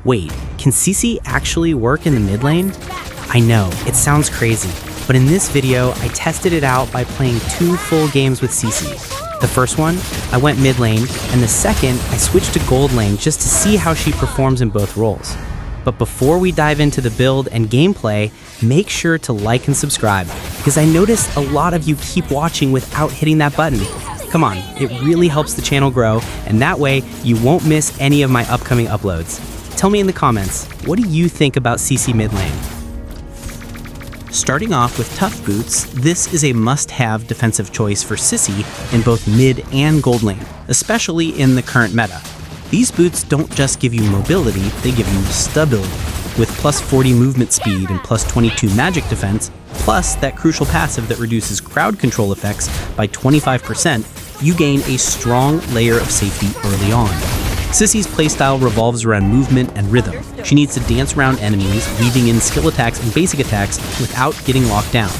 Wait, can Cici actually work in the mid lane? I know, it sounds crazy, but in this video, I tested it out by playing 2 full games with Cici. The first one, I went mid lane, and the second, I switched to gold lane just to see how she performs in both roles. But before we dive into the build and gameplay, make sure to like and subscribe, because I noticed a lot of you keep watching without hitting that button. Come on, it really helps the channel grow, and that way you won't miss any of my upcoming uploads. Tell me in the comments, what do you think about Cici mid lane? Starting off with Tough Boots, this is a must-have defensive choice for Cici in both mid and gold lane, especially in the current meta. These boots don't just give you mobility, they give you stability. With plus 40 movement speed and plus 22 magic defense, plus that crucial passive that reduces crowd control effects by 25%, you gain a strong layer of safety early on. Cici's playstyle revolves around movement and rhythm. She needs to dance around enemies, weaving in skill attacks and basic attacks without getting locked down.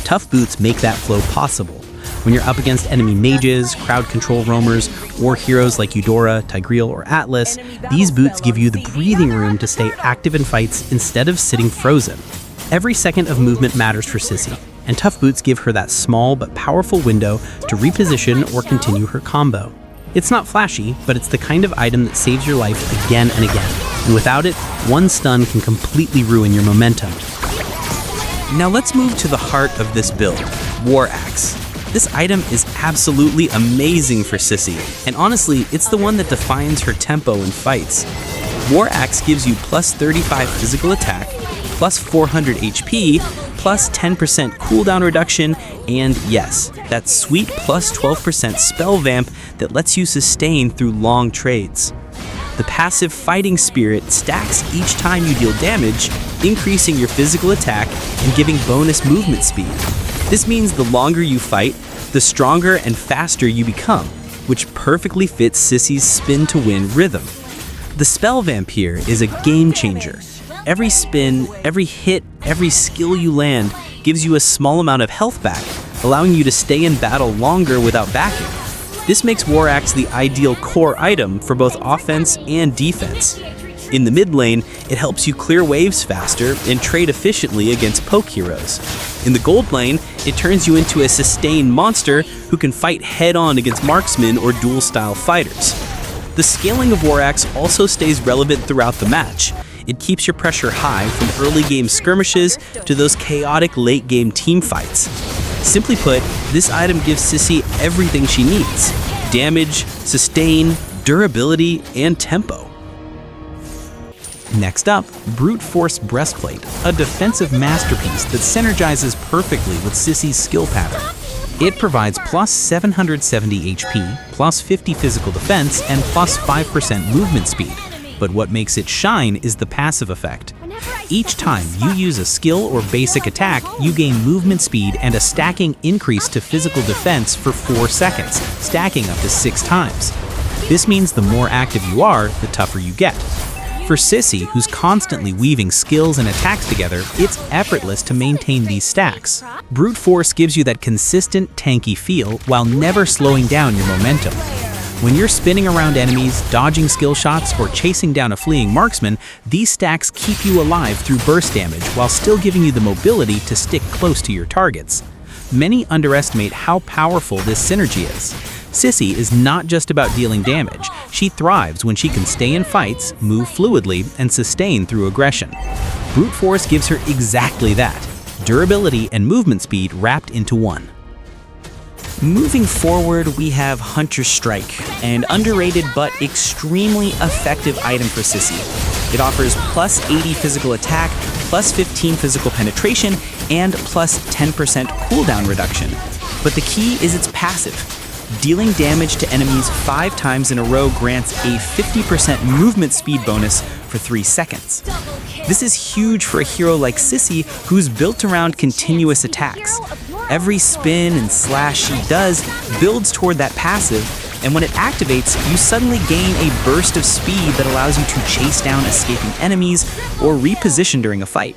Tough Boots make that flow possible. When you're up against enemy mages, crowd control roamers, or heroes like Eudora, Tigreal, or Atlas, these boots give you the breathing room to stay active in fights instead of sitting frozen. Every second of movement matters for Cici, and Tough Boots give her that small but powerful window to reposition or continue her combo. It's not flashy, but it's the kind of item that saves your life again and again, and without it, one stun can completely ruin your momentum. Now let's move to the heart of this build, War Axe. This item is absolutely amazing for Cici, and honestly, it's the one that defines her tempo in fights. War Axe gives you plus 35 physical attack, plus 400 HP, plus 10% cooldown reduction, and yes, that sweet plus 12% spell vamp that lets you sustain through long trades. The passive Fighting Spirit stacks each time you deal damage, increasing your physical attack and giving bonus movement speed. This means the longer you fight, the stronger and faster you become, which perfectly fits Cici's spin to win rhythm. The spell vamp here is a game changer. Every spin, every hit, every skill you land gives you a small amount of health back, allowing you to stay in battle longer without backing. This makes War Axe the ideal core item for both offense and defense. In the mid lane, it helps you clear waves faster and trade efficiently against poke heroes. In the gold lane, it turns you into a sustained monster who can fight head-on against marksmen or dual-style fighters. The scaling of War Axe also stays relevant throughout the match. It keeps your pressure high from early game skirmishes to those chaotic late game team fights. Simply put, this item gives Cici everything she needs: damage, sustain, durability, and tempo. Next up, Brute Force Breastplate, a defensive masterpiece that synergizes perfectly with Cici's skill pattern. It provides plus 770 HP, plus 50 physical defense, and plus 5% movement speed. But what makes it shine is the passive effect. Each time you use a skill or basic attack, you gain movement speed and a stacking increase to physical defense for 4 seconds, stacking up to 6 times. This means the more active you are, the tougher you get. For Cici, who's constantly weaving skills and attacks together, it's effortless to maintain these stacks. Brute Force gives you that consistent, tanky feel while never slowing down your momentum. When you're spinning around enemies, dodging skill shots, or chasing down a fleeing marksman, these stacks keep you alive through burst damage while still giving you the mobility to stick close to your targets. Many underestimate how powerful this synergy is. Cici is not just about dealing damage. She thrives when she can stay in fights, move fluidly, and sustain through aggression. Brute Force gives her exactly that: durability and movement speed wrapped into one. Moving forward, we have Hunter's Strike, an underrated but extremely effective item for Cici. It offers plus 80 physical attack, plus 15 physical penetration, and plus 10% cooldown reduction. But the key is its passive. Dealing damage to enemies 5 times in a row grants a 50% movement speed bonus for 3 seconds. This is huge for a hero like Cici, who's built around continuous attacks. Every spin and slash she does builds toward that passive, and when it activates, you suddenly gain a burst of speed that allows you to chase down escaping enemies or reposition during a fight.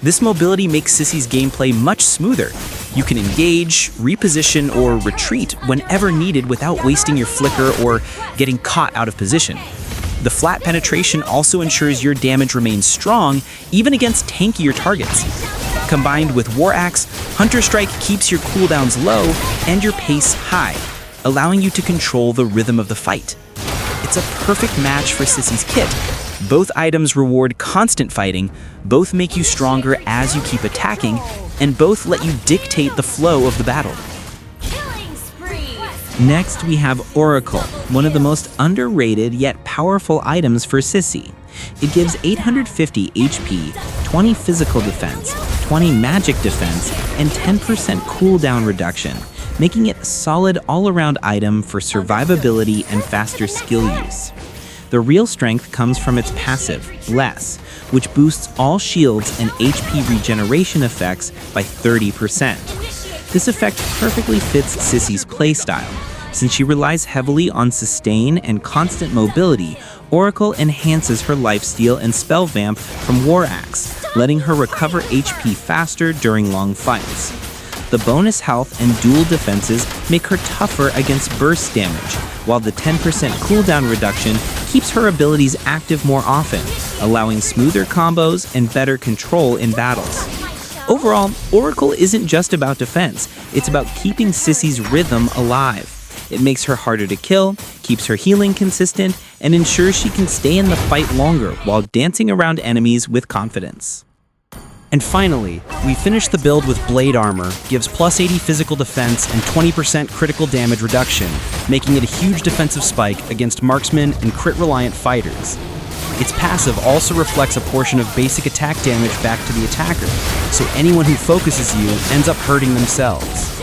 This mobility makes Cici's gameplay much smoother. You can engage, reposition, or retreat whenever needed without wasting your flicker or getting caught out of position. The flat penetration also ensures your damage remains strong even against tankier targets. Combined with War Axe, Hunter Strike keeps your cooldowns low and your pace high, allowing you to control the rhythm of the fight. It's a perfect match for Cici's kit. Both items reward constant fighting, both make you stronger as you keep attacking, and both let you dictate the flow of the battle. Next, we have Oracle, one of the most underrated yet powerful items for Cici. It gives 850 HP, 20 physical defense, 20 magic defense, and 10% cooldown reduction, making it a solid all-around item for survivability and faster skill use. The real strength comes from its passive, Bless, which boosts all shields and HP regeneration effects by 30%. This effect perfectly fits Cici's playstyle. Since she relies heavily on sustain and constant mobility, Oracle enhances her lifesteal and spell vamp from War Axe, letting her recover HP faster during long fights. The bonus health and dual defenses make her tougher against burst damage, while the 10% cooldown reduction keeps her abilities active more often, allowing smoother combos and better control in battles. Overall, Oracle isn't just about defense, it's about keeping Cici's rhythm alive. It makes her harder to kill, keeps her healing consistent, and ensures she can stay in the fight longer while dancing around enemies with confidence. And finally, we finish the build with Blade Armor, gives plus 80 physical defense and 20% critical damage reduction, making it a huge defensive spike against marksmen and crit-reliant fighters. Its passive also reflects a portion of basic attack damage back to the attacker, so anyone who focuses you ends up hurting themselves.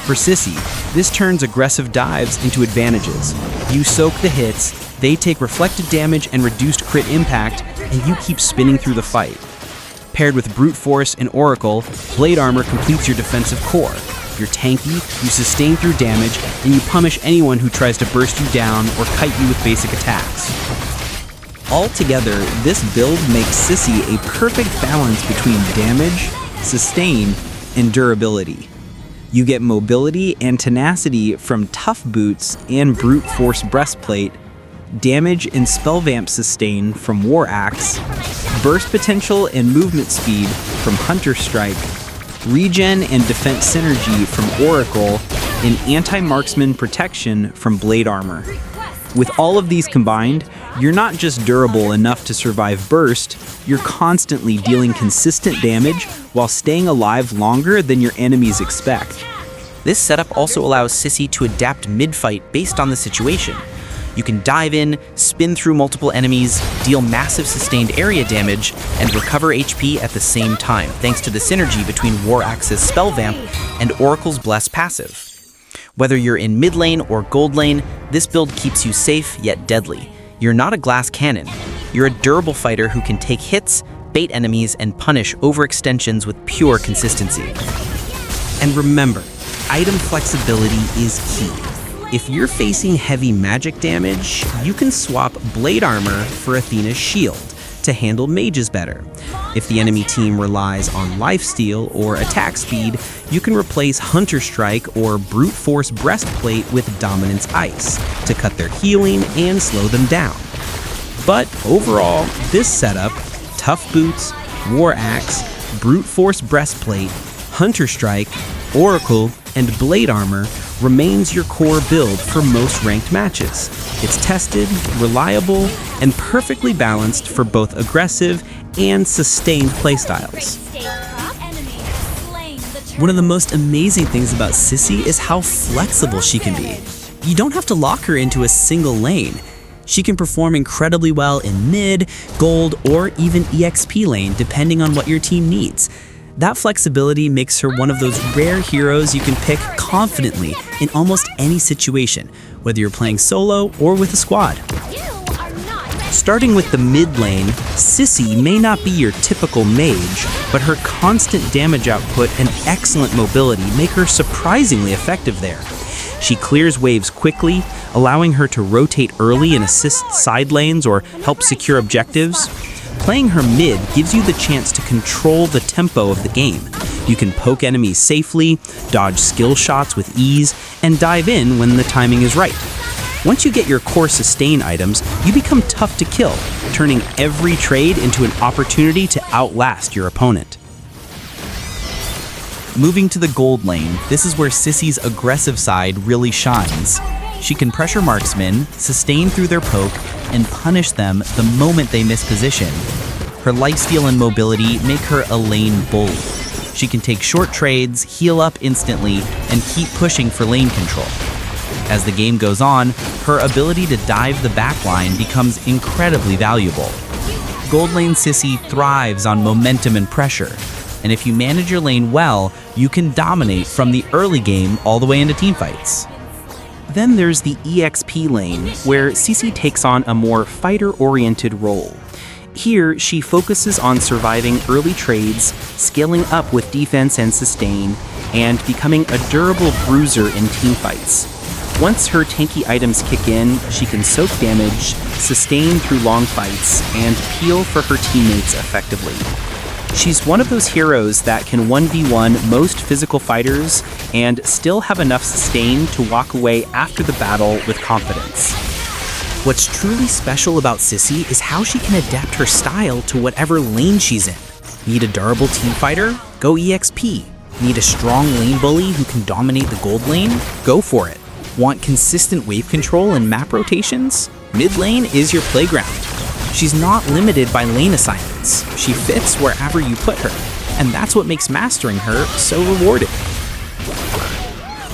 For Cici, this turns aggressive dives into advantages. You soak the hits, they take reflected damage and reduced crit impact, and you keep spinning through the fight. Paired with Brute Force and Oracle, Blade Armor completes your defensive core. You're tanky, you sustain through damage, and you punish anyone who tries to burst you down or kite you with basic attacks. Altogether, this build makes Cici a perfect balance between damage, sustain, and durability. You get mobility and tenacity from tough boots and brute force breastplate, damage and spell vamp sustain from War Axe, burst potential and movement speed from Hunter Strike, regen and defense synergy from Oracle, and anti-marksman protection from Blade Armor. With all of these combined, you're not just durable enough to survive burst, you're constantly dealing consistent damage while staying alive longer than your enemies expect. This setup also allows Cici to adapt mid-fight based on the situation. You can dive in, spin through multiple enemies, deal massive sustained area damage, and recover HP at the same time, thanks to the synergy between War Axe's Spell Vamp and Oracle's Bless passive. Whether you're in mid lane or gold lane, this build keeps you safe yet deadly. You're not a glass cannon. You're a durable fighter who can take hits, bait enemies, and punish overextensions with pure consistency. And remember, item flexibility is key. If you're facing heavy magic damage, you can swap Blade Armor for Athena's shield to handle mages better. If the enemy team relies on lifesteal or attack speed, you can replace Hunter Strike or Brute Force Breastplate with Dominance Ice to cut their healing and slow them down. But overall, this setup, Tough Boots, War Axe, Brute Force Breastplate, Hunter Strike, Oracle, and Blade Armor remains your core build for most ranked matches. It's tested, reliable, and perfectly balanced for both aggressive and sustained playstyles. One of the most amazing things about Cici is how flexible she can be. You don't have to lock her into a single lane. She can perform incredibly well in mid, gold, or even EXP lane depending on what your team needs. That flexibility makes her one of those rare heroes you can pick confidently in almost any situation, whether you're playing solo or with a squad. Starting with the mid lane, Cici may not be your typical mage, but her constant damage output and excellent mobility make her surprisingly effective there. She clears waves quickly, allowing her to rotate early and assist side lanes or help secure objectives. Playing her mid gives you the chance to control the tempo of the game. You can poke enemies safely, dodge skill shots with ease, and dive in when the timing is right. Once you get your core sustain items, you become tough to kill, turning every trade into an opportunity to outlast your opponent. Moving to the gold lane, this is where Cici's aggressive side really shines. She can pressure marksmen, sustain through their poke, and punish them the moment they miss position. Her lifesteal and mobility make her a lane bully. She can take short trades, heal up instantly, and keep pushing for lane control. As the game goes on, her ability to dive the backline becomes incredibly valuable. Gold lane Cici thrives on momentum and pressure, and if you manage your lane well, you can dominate from the early game all the way into teamfights. Then there's the EXP lane, where Cici takes on a more fighter-oriented role. Here, she focuses on surviving early trades, scaling up with defense and sustain, and becoming a durable bruiser in teamfights. Once her tanky items kick in, she can soak damage, sustain through long fights, and peel for her teammates effectively. She's one of those heroes that can 1v1 most physical fighters and still have enough sustain to walk away after the battle with confidence. What's truly special about Cici is how she can adapt her style to whatever lane she's in. Need a durable team fighter? Go EXP. Need a strong lane bully who can dominate the gold lane? Go for it. Want consistent wave control and map rotations? Mid lane is your playground. She's not limited by lane assignments. She fits wherever you put her, and that's what makes mastering her so rewarding.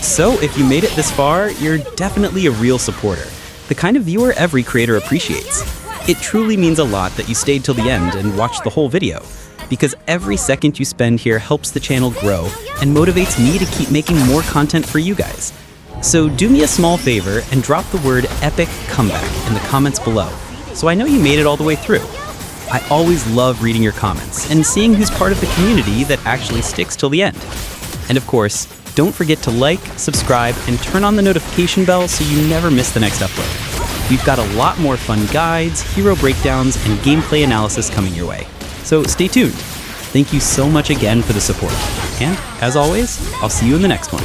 So if you made it this far, you're definitely a real supporter, the kind of viewer every creator appreciates. It truly means a lot that you stayed till the end and watched the whole video, because every second you spend here helps the channel grow and motivates me to keep making more content for you guys. So do me a small favor and drop the word epic comeback in the comments below, so I know you made it all the way through. I always love reading your comments and seeing who's part of the community that actually sticks till the end. And of course, don't forget to like, subscribe, and turn on the notification bell so you never miss the next upload. We've got a lot more fun guides, hero breakdowns, and gameplay analysis coming your way. So stay tuned. Thank you so much again for the support. And as always, I'll see you in the next one.